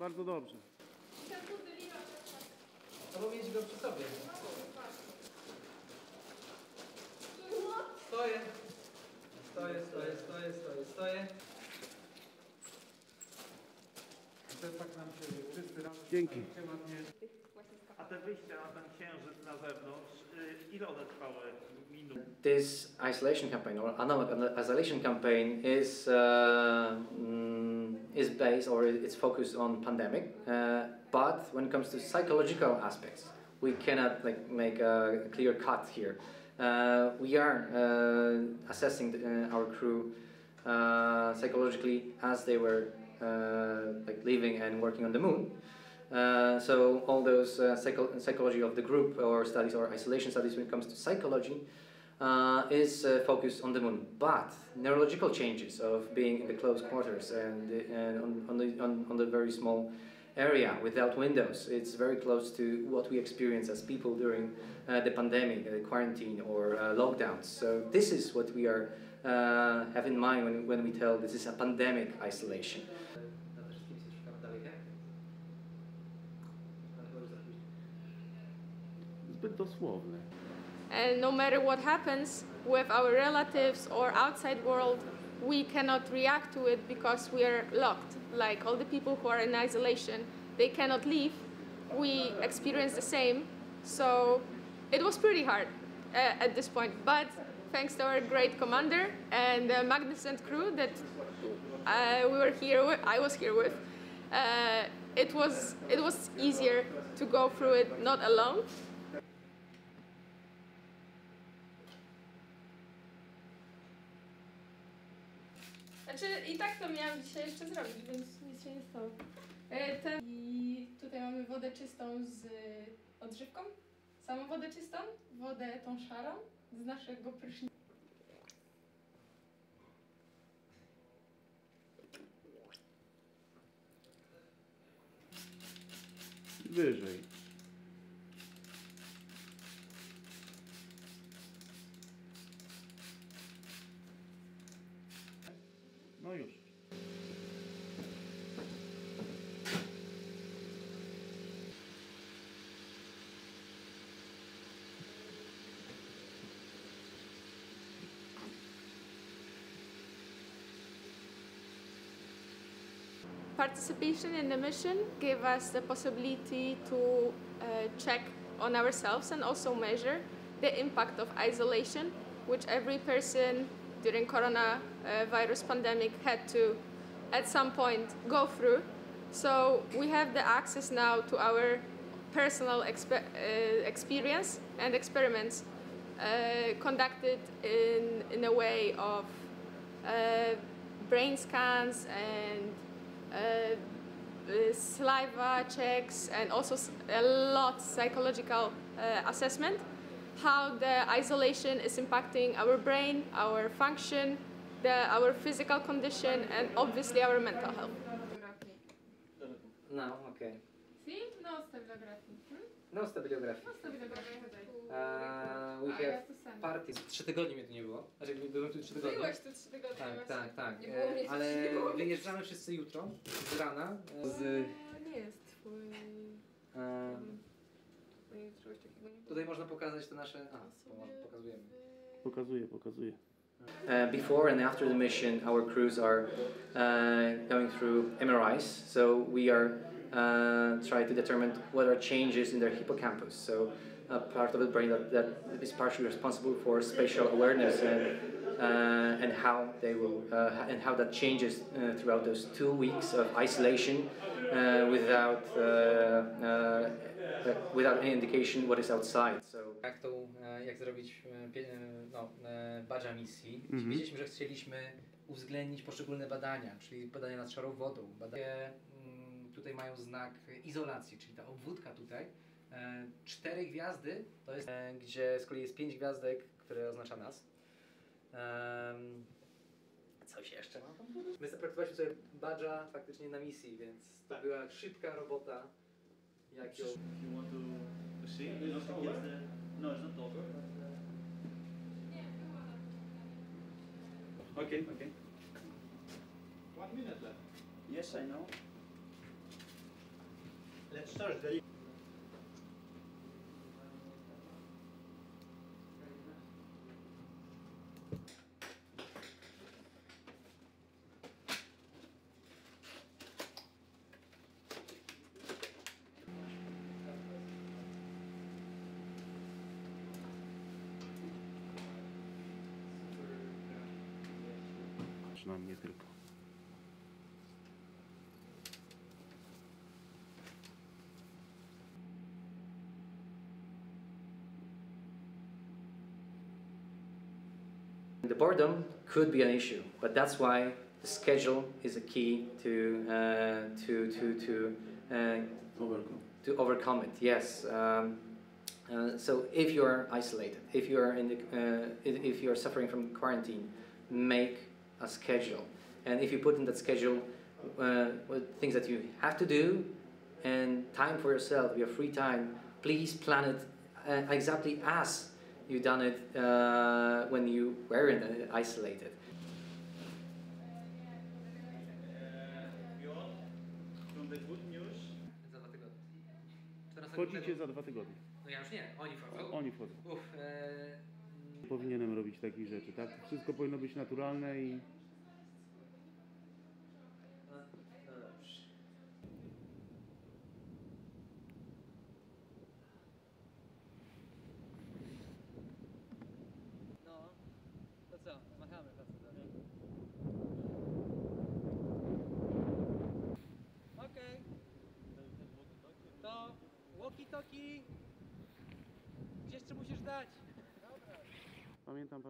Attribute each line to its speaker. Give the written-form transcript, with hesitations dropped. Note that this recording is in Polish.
Speaker 1: Bardzo dobrze.
Speaker 2: Albo mieć go przy sobie. Stoję. Stoję.
Speaker 1: Tak nam się wszyscy razem. Dzięki.
Speaker 3: A te wyjścia na ten księżyc na zewnątrz, ile one trwały minut?
Speaker 2: This isolation campaign or analog isolation campaign is based or it's focused on pandemic, but when it comes to psychological aspects, we cannot like make a clear cut here. We are assessing our crew psychologically as they were like living and working on the moon. So all those psychology of the group or studies or isolation studies when it comes to psychology is focused on the moon. But neurological changes of being in the close quarters and on the very small area without windows, it's very close to what we experience as people during the pandemic, the quarantine or lockdowns. So this is what we are have in mind when we tell this is a pandemic isolation.
Speaker 1: Zbyt dosłowne.
Speaker 4: And no matter what happens with our relatives or outside world, we cannot react to it because we are locked. Like all the people who are in isolation, they cannot leave. We experience the same. So it was pretty hard at this point. But thanks to our great commander and the magnificent crew that I was here with, it was easier to go through it not alone. Znaczy i tak to miałam dzisiaj jeszcze zrobić, więc nic się nie stało. I tutaj mamy wodę czystą z odżywką, samą wodę czystą, wodę tą szarą z naszego prysznica.
Speaker 1: Wyżej. No już.
Speaker 4: Participation in the mission gave us the possibility to check on ourselves and also measure the impact of isolation, which every person during coronavirus pandemic had to at some point go through. So we have the access now to our personal experience and experiments conducted in a way of brain scans and saliva checks and also a lot psychological assessment, how the isolation is impacting our brain, our function, our physical condition and obviously our mental health.
Speaker 2: No, okay.
Speaker 4: See? No stabiliography.
Speaker 2: No stabiliography.
Speaker 4: No stabiliography.
Speaker 2: We have parties. 3 tygodnie mnie tu nie było. Znaczy byłem tu 3 tygodnie.
Speaker 4: Byłeś tu 3 tygodnie.
Speaker 2: Tak. Ale wyjeżdżamy wszyscy jutro z rana.
Speaker 4: Nie jest twój...
Speaker 2: Tutaj można pokazać te nasze... pokazujemy.
Speaker 1: Pokazuję.
Speaker 2: Before and after the mission, our crews are going through MRIs. So we are trying to determine what are changes in their hippocampus. So a part of the brain that is partially responsible for spatial awareness and how they will and how that changes throughout those 2 weeks of isolation without any indication what is outside. So jak zrobić badża misji. Wiedzieliśmy, że chcieliśmy uwzględnić poszczególne badania, czyli badania nad szarą wodą. Badania tutaj mają znak izolacji, czyli ta obwódka tutaj. 4 gwiazdy to jest, gdzie z kolei jest 5 gwiazdek, które oznacza nas. Coś jeszcze mam tam? My zaprojektowaliśmy sobie badża faktycznie na misji, więc to była szybka robota. Jak ją...
Speaker 3: Okay. 1 minute left.
Speaker 5: Yes, I know.
Speaker 1: Na mnie tylko.
Speaker 2: The boredom could be an issue, but that's why the schedule is a key to overcome it. Yes. So if you are isolated, if you are if you are suffering from quarantine, make a schedule, and if you put in that schedule things that you have to do and time for yourself, your free time, please plan it exactly as you done it when you were isolated.
Speaker 1: Wchodzicie za 2 tygodnie.
Speaker 2: No ja już nie, oni wchodzą.
Speaker 1: Oni wchodzą. Nie powinienem robić takich rzeczy, tak? Wszystko powinno być naturalne i...
Speaker 5: No, to co? Machamy facetowi. Okej. To walkie-talkie. Gdzieś jeszcze musisz dać.
Speaker 1: Pamiętam.